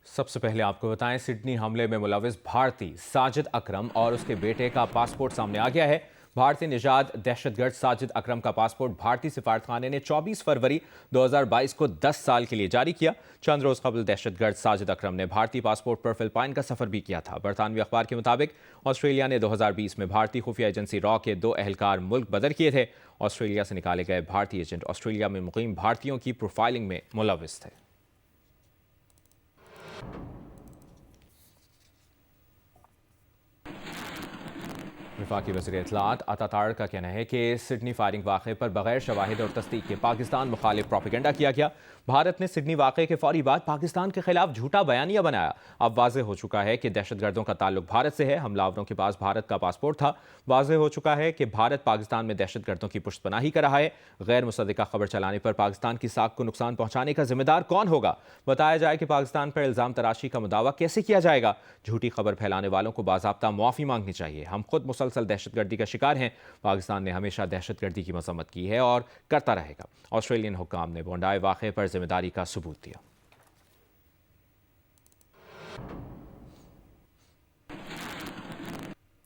سب سے پہلے آپ کو بتائیں سڈنی حملے میں ملوث بھارتی ساجد اکرم اور اس کے بیٹے کا پاسپورٹ سامنے آ گیا ہے۔ بھارتی نژاد دہشت گرد ساجد اکرم کا پاسپورٹ بھارتی سفارتخانے نے 24 فروری 2022 کو 10 سال کے لیے جاری کیا۔ چند روز قبل دہشت گرد ساجد اکرم نے بھارتی پاسپورٹ پر فلپائن کا سفر بھی کیا تھا۔ برطانوی اخبار کے مطابق آسٹریلیا نے 2020 میں بھارتی خفیہ ایجنسی را کے 2 اہلکار ملک بدر کیے تھے۔ آسٹریلیا سے نکالے گئے بھارتی ایجنٹ آسٹریلیا میں مقیم بھارتیوں کی پروفائلنگ میں ملوث تھے۔ وفاقی وزیر اطلاعات عطا کا کہنا ہے کہ سڈنی فائرنگ واقعے پر بغیر شواہد اور تصدیق کے پاکستان مخالف پروپیگنڈا کیا گیا۔ بھارت نے سڈنی واقعے کے فوری بعد پاکستان کے خلاف جھوٹا بیانیہ بنایا۔ اب واضح ہو چکا ہے کہ دہشت گردوں کا تعلق بھارت سے ہے۔ حملہ آوروں کے پاس بھارت کا پاسپورٹ تھا۔ واضح ہو چکا ہے کہ بھارت پاکستان میں دہشت گردوں کی پشت پناہی کر رہا ہے۔ غیر مصدقہ خبر چلانے پر پاکستان کی ساکھ کو نقصان پہنچانے کا ذمہ دار کون ہوگا؟ بتایا جائے کہ پاکستان پر الزام تراشی کا مداوع کیسے کیا جائے گا؟ جھوٹی خبر پھیلانے والوں کو باضابطہ معافی مانگنی چاہیے۔ ہم خود مسلسل دہشت گردی کا شکار ہیں۔ پاکستان نے ہمیشہ دہشت گردی کی مذمت کی ہے اور کرتا رہے گا۔ آسٹریلین حکام نے بونڈائی واقعے پر ذمہ داری کا ثبوت دیا۔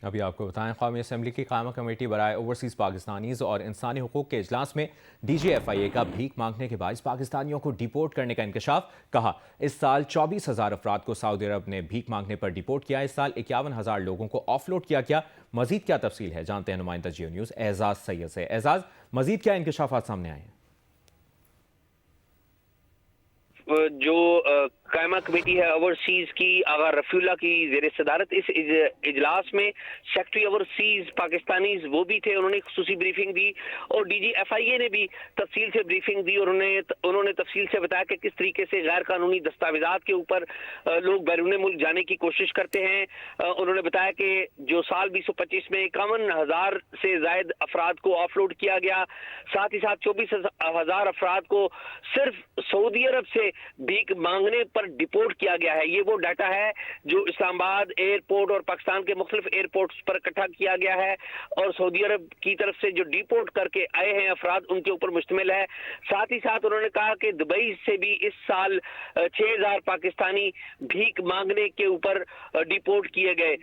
ابھی آپ کو بتائیں قومی اسمبلی کی قائمہ کمیٹی برائے اوورسیز پاکستانیز اور انسانی حقوق کے اجلاس میں ڈی جی ایف آئی اے کا بھیک مانگنے کے باعث پاکستانیوں کو ڈیپورٹ کرنے کا انکشاف۔ کہا اس سال 24,000 افراد کو سعودی عرب نے بھیک مانگنے پر ڈیپورٹ کیا۔ اس سال 51,000 لوگوں کو آف لوڈ کیا گیا۔ مزید کیا تفصیل ہے جانتے ہیں نمائندہ جیو نیوز اعزاز سید سے۔ اعزاز، مزید کیا انکشافات سامنے آئے ہیں؟ جو قائمہ کمیٹی ہے اوورسیز کی آغا رفیع اللہ کی زیر صدارت اس اجلاس میں سیکٹری اوورسیز پاکستانیز وہ بھی تھے۔ انہوں نے خصوصی بریفنگ دی اور ڈی جی ایف آئی اے نے بھی تفصیل سے بریفنگ دی اور انہوں نے تفصیل سے بتایا کہ کس طریقے سے غیر قانونی دستاویزات کے اوپر لوگ بیرون ملک جانے کی کوشش کرتے ہیں۔ انہوں نے بتایا کہ جو سال 2025 میں 51,000 سے زائد افراد کو آف لوڈ کیا گیا، ساتھ ہی ساتھ 24,000 افراد کو صرف سعودی عرب سے بھیک مانگنے پر ڈیپورٹ کیا گیا ہے۔ یہ وہ ڈاٹا ہے جو اسلام آباد ایئرپورٹ اور پاکستان کے مختلف ایئرپورٹس پر اکٹھا کیا گیا ہے اور سعودی عرب کی طرف سے جو ڈیپورٹ کر کے آئے ہیں افراد ان کے اوپر مشتمل ہے۔ ساتھ ہی ساتھ انہوں نے کہا کہ دبئی سے بھی اس سال 6,000 پاکستانی بھیک مانگنے کے اوپر ڈیپورٹ کیے گئے۔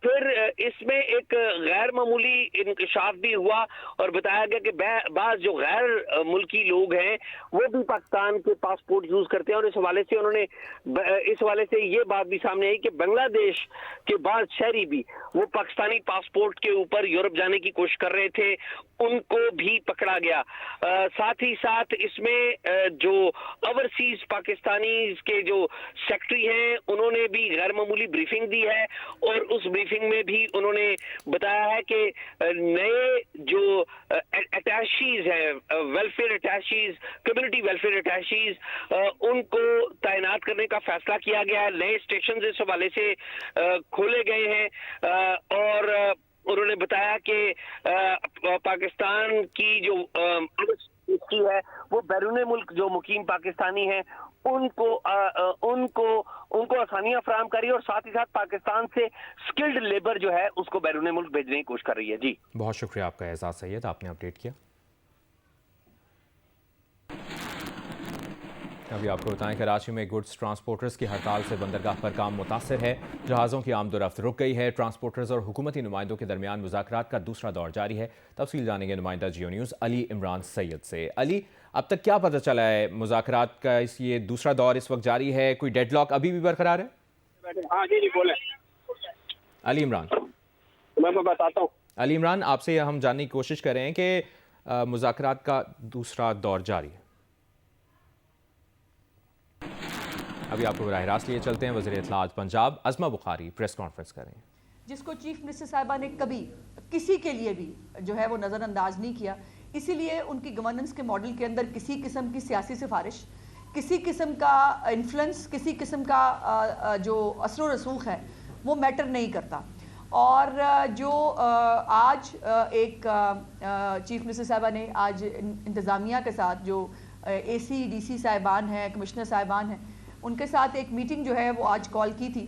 پھر اس میں ایک غیر معمولی انکشاف بھی ہوا اور بتایا گیا کہ بعض جو غیر ملکی لوگ ہیں وہ بھی پاکستان کے پاسپورٹ یوز کرتے ہیں اور اس حوالے سے یہ بات بھی سامنے آئی کہ بنگلہ دیش کے بعض شہری بھی وہ پاکستانی پاسپورٹ کے اوپر یورپ جانے کی کوشش کر رہے تھے، ان کو بھی پکڑا گیا۔ ساتھ ہی ساتھ اس میں جو اوورسیز پاکستانیز کے جو سیکٹری ہیں انہوں نے بھی غیر معمولی بریفنگ دی ہے اور اس بریفنگ میں بھی انہوں نے بتایا ہے کہ نئے جو اٹیچیز ہیں، ویلفیئر اٹیچیز، کمیونٹی ویلفیئر اٹیچیز، ان کو تعینات کرنے کا فیصلہ کیا گیا ہے۔ نئے اسٹیشنز اس حوالے سے کھولے گئے ہیں اور انہوں نے بتایا کہ پاکستان کی جو ہے وہ بیرون ملک جو مقیم پاکستانی ہیں ان کو آسانیاں فراہم کری اور ساتھ ہی ساتھ پاکستان سے سکلڈ لیبر جو ہے اس کو بیرون ملک بھیجنے کی کوشش کر رہی ہے۔ جی بہت شکریہ آپ کا اعزاز سید، آپ نے اپڈیٹ کیا۔ ابھی آپ کو بتائیں کراچی میں گڈز ٹرانسپورٹرز کی ہڑتال سے بندرگاہ پر کام متاثر ہے۔ جہازوں کی آمد و رفت رک گئی ہے۔ ٹرانسپورٹرز اور حکومتی نمائندوں کے درمیان مذاکرات کا دوسرا دور جاری ہے۔ تفصیل جانیں گے نمائندہ جیو نیوز علی عمران سید سے۔ علی، اب تک کیا پتہ چلا ہے؟ مذاکرات کا یہ دوسرا دور اس وقت جاری ہے، کوئی ڈیڈ لاک ابھی بھی برقرار ہے؟ ہاں جی بولیں۔ علی عمران، میں بتاتا ہوں۔ علی عمران، آپ سے ہم جاننے کی کوشش کر رہے ہیں کہ مذاکرات کا دوسرا دور جاری ہے۔ ابھی آپ کو براہ راست لیے چلتے ہیں۔ وزیر اطلاعات پنجاب عظمہ بخاری پریس کانفرنس کر رہے ہیں، جس کو چیف منسٹر صاحبہ نے کبھی کسی کے لیے بھی جو ہے وہ نظر انداز نہیں کیا۔ اسی لیے ان کی گورننس کے ماڈل کے اندر کسی قسم کی سیاسی سفارش، کسی قسم کا انفلوئنس، کسی قسم کا جو اثر و رسوخ ہے وہ میٹر نہیں کرتا۔ اور جو آج ایک چیف منسٹر صاحبہ نے آج انتظامیہ کے ساتھ جو اے سی ڈی سی صاحبان ہیں، کمشنر صاحبان ہیں، ان کے ساتھ ایک میٹنگ جو ہے وہ آج کال کی تھی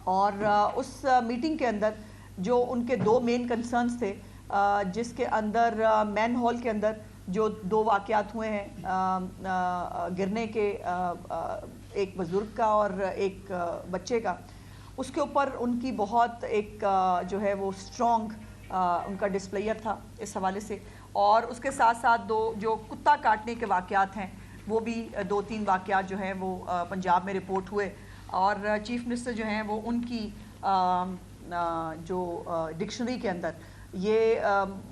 اور اس میٹنگ کے اندر جو ان کے 2 مین کنسرنز تھے، جس کے اندر مین ہال کے اندر جو 2 واقعات ہوئے ہیں گرنے کے ایک بزرگ کا اور ایک بچے کا، اس کے اوپر ان کی بہت ایک جو ہے وہ اسٹرانگ ان کا ڈسپلیئر تھا اس حوالے سے. اور اس کے ساتھ ساتھ جو کتا کاٹنے کے واقعات ہیں وہ بھی 2-3 واقعات جو ہیں وہ پنجاب میں رپورٹ ہوئے، اور چیف منسٹر جو ہیں وہ ان کی جو ڈکشنری کے اندر یہ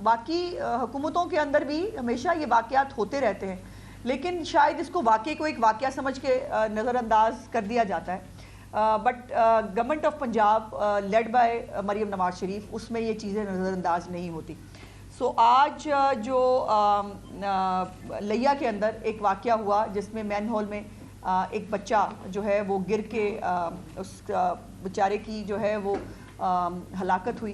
باقی حکومتوں کے اندر بھی ہمیشہ یہ واقعات ہوتے رہتے ہیں، لیکن شاید اس کو واقعے کو ایک واقعہ سمجھ کے نظر انداز کر دیا جاتا ہے. But government of Punjab led by Maryam Nawaz Sharif, اس میں یہ چیزیں نظر انداز نہیں ہوتی. سو آج جو لیا کے اندر ایک واقعہ ہوا جس میں مین ہول میں ایک بچہ جو ہے وہ گر کے اس بیچارے کی جو ہے وہ ہلاکت ہوئی،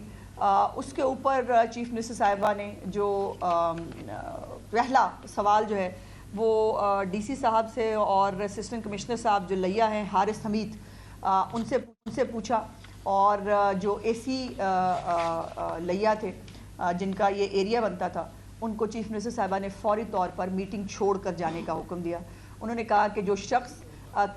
اس کے اوپر چیف منسٹر صاحبہ نے جو پہلا سوال جو ہے وہ ڈی سی صاحب سے اور اسسٹنٹ کمشنر صاحب جو لیا ہیں حارث حمید ان سے پوچھا، اور جو اے سی لیا تھے جن کا یہ ایریا بنتا تھا ان کو چیف منسٹر صاحبہ نے فوری طور پر میٹنگ چھوڑ کر جانے کا حکم دیا. انہوں نے کہا کہ جو شخص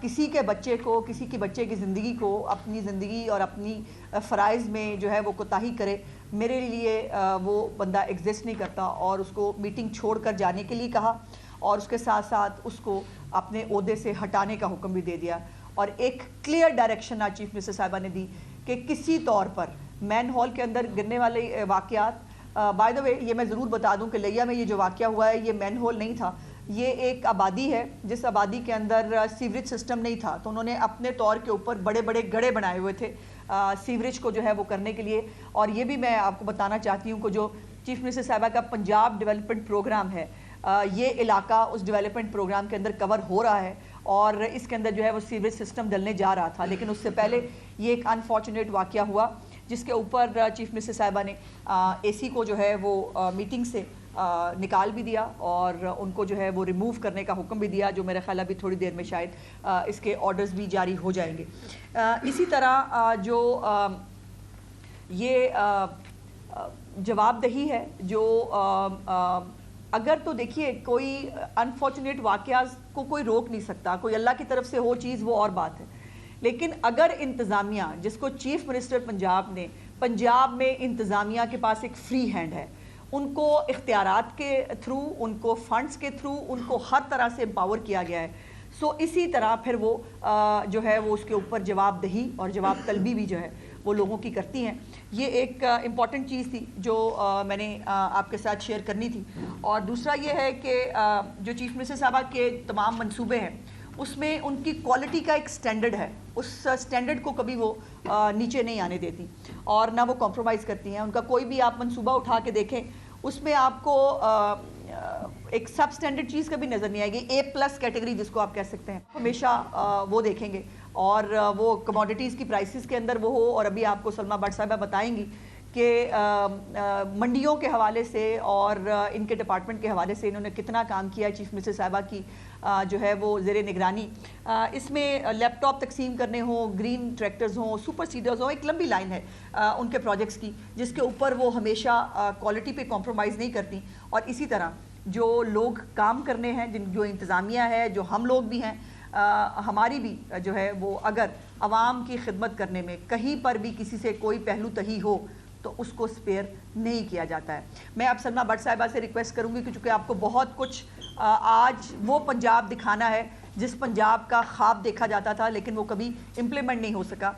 کسی کے بچے کو، کسی کے بچے کی زندگی کو، اپنی زندگی اور اپنی فرائض میں جو ہے وہ کوتاہی کرے، میرے لیے وہ بندہ ایگزسٹ نہیں کرتا، اور اس کو میٹنگ چھوڑ کر جانے کے لیے کہا، اور اس کے ساتھ ساتھ اس کو اپنے عہدے سے ہٹانے کا حکم بھی دے دیا. اور ایک کلیئر ڈائریکشن آج چیف منسٹر صاحبہ نے دی کہ کسی طور پر مین ہال کے اندر گرنے والے واقعات، بائی دا وے یہ میں ضرور بتا دوں کہ لیا میں یہ جو واقعہ ہوا ہے یہ مین ہول نہیں تھا، یہ ایک آبادی ہے جس آبادی کے اندر سیوریج سسٹم نہیں تھا، تو انہوں نے اپنے طور کے اوپر بڑے بڑے گڑھے بنائے ہوئے تھے سیوریج کو جو ہے وہ کرنے کے لیے. اور یہ بھی میں آپ کو بتانا چاہتی ہوں کہ جو چیف منسٹر صاحبہ کا پنجاب ڈیولپمنٹ پروگرام ہے، یہ علاقہ اس ڈیولپمنٹ پروگرام کے اندر کور ہو رہا ہے، اور اس کے اندر جو ہے وہ سیوریج سسٹم ڈلنے جا رہا تھا، لیکن اس سے پہلے یہ ایک انفارچونیٹ واقعہ ہوا جس کے اوپر چیف منسٹر صاحبہ نے اے سی کو جو ہے وہ میٹنگ سے نکال بھی دیا، اور ان کو جو ہے وہ ریموو کرنے کا حکم بھی دیا، جو میرا خیال ابھی تھوڑی دیر میں شاید اس کے آرڈرز بھی جاری ہو جائیں گے. اسی طرح جو یہ جواب دہی ہے جو اگر تو دیکھیے کوئی انفارچونیٹ واقعات کو کوئی روک نہیں سکتا، کوئی اللہ کی طرف سے ہو چیز وہ اور بات ہے، لیکن اگر انتظامیہ جس کو چیف منسٹر پنجاب نے، پنجاب میں انتظامیہ کے پاس ایک فری ہینڈ ہے، ان کو اختیارات کے تھرو، ان کو فنڈز کے تھرو، ان کو ہر طرح سے امپاور کیا گیا ہے، سو اسی طرح پھر وہ جو ہے وہ اس کے اوپر جواب دہی اور جواب طلبی بھی جو ہے وہ لوگوں کی کرتی ہیں. یہ ایک امپورٹنٹ چیز تھی جو میں نے آپ کے ساتھ شیئر کرنی تھی. اور دوسرا یہ ہے کہ جو چیف منسٹر صاحبہ کے تمام منصوبے ہیں اس میں ان کی کوالٹی کا ایک سٹینڈرڈ ہے، اس سٹینڈرڈ کو کبھی وہ نیچے نہیں آنے دیتی اور نہ وہ کمپرومائز کرتی ہیں. ان کا کوئی بھی آپ منصوبہ اٹھا کے دیکھیں اس میں آپ کو ایک سب سٹینڈرڈ چیز کبھی نظر نہیں آئے گی. A+ کیٹیگری جس کو آپ کہہ سکتے ہیں ہمیشہ وہ دیکھیں گے، اور وہ کموڈیٹیز کی پرائسز کے اندر وہ ہو. اور ابھی آپ کو سلمہ بٹ صاحبہ بتائیں گی کہ منڈیوں کے حوالے سے اور ان کے ڈپارٹمنٹ کے حوالے سے انہوں نے کتنا کام کیا ہے چیف منسٹر صاحبہ کی جو ہے وہ زیر نگرانی. اس میں لیپ ٹاپ تقسیم کرنے ہوں، گرین ٹریکٹرز ہوں، سپر سیڈرز ہوں، ایک لمبی لائن ہے ان کے پروجیکٹس کی جس کے اوپر وہ ہمیشہ کوالٹی پہ کمپرومائز نہیں کرتی. اور اسی طرح جو لوگ کام کرنے ہیں، جو انتظامیہ ہے، جو ہم لوگ بھی ہیں، ہماری بھی جو ہے وہ اگر عوام کی خدمت کرنے میں کہیں پر بھی کسی سے کوئی پہلو تہی ہو تو اس کو سپیئر نہیں کیا جاتا ہے. میں اب سلمہ بٹ صاحبہ سے ریکویسٹ کروں گی کہ چونکہ آپ کو بہت کچھ آج وہ پنجاب دکھانا ہے جس پنجاب کا خواب دیکھا جاتا تھا لیکن وہ کبھی امپلیمنٹ نہیں ہو سکا.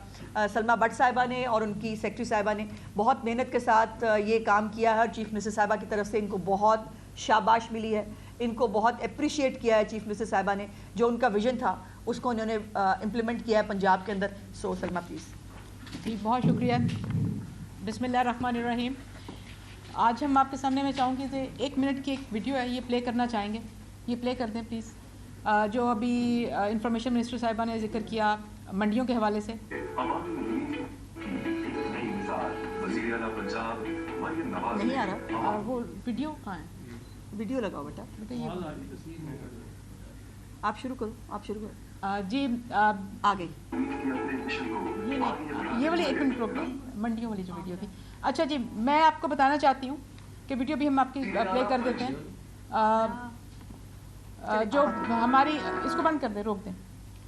سلمہ بٹ صاحبہ نے اور ان کی سیکرٹری صاحبہ نے بہت محنت کے ساتھ یہ کام کیا ہے، اور چیف منسٹر صاحبہ کی طرف سے ان کو بہت شاباش ملی ہے، ان کو بہت اپریشیٹ کیا ہے چیف منسٹر صاحبہ نے. جو ان کا ویژن تھا اس کو انہوں نے امپلیمنٹ کیا ہے پنجاب کے اندر. سو سلمہ پلیز. جی بہت شکریہ. بسم اللہ الرحمن الرحیم. آج ہم آپ کے سامنے میں چاہوں گی کہ 1 منٹ کی ایک ویڈیو ہے، یہ پلے کرنا چاہیں گے، یہ پلے کر دیں پلیز. جو ابھی انفارمیشن منسٹر صاحبہ نے ذکر کیا منڈیوں کے حوالے سے. نہیں آ رہا وہ ویڈیو کہاں ہے؟ ویڈیو لگاؤ بیٹا. آپ شروع کرو، آپ شروع کرو. جی آ گئی. یہ والی 1 منٹ روک دیں، منڈیوں والی جو ویڈیو تھی. اچھا جی، میں آپ کو بتانا چاہتی ہوں کہ ویڈیو بھی ہم آپ کی پلے کر دیتے ہیں. جو ہماری اس کو بند کر دیں، روک دیں.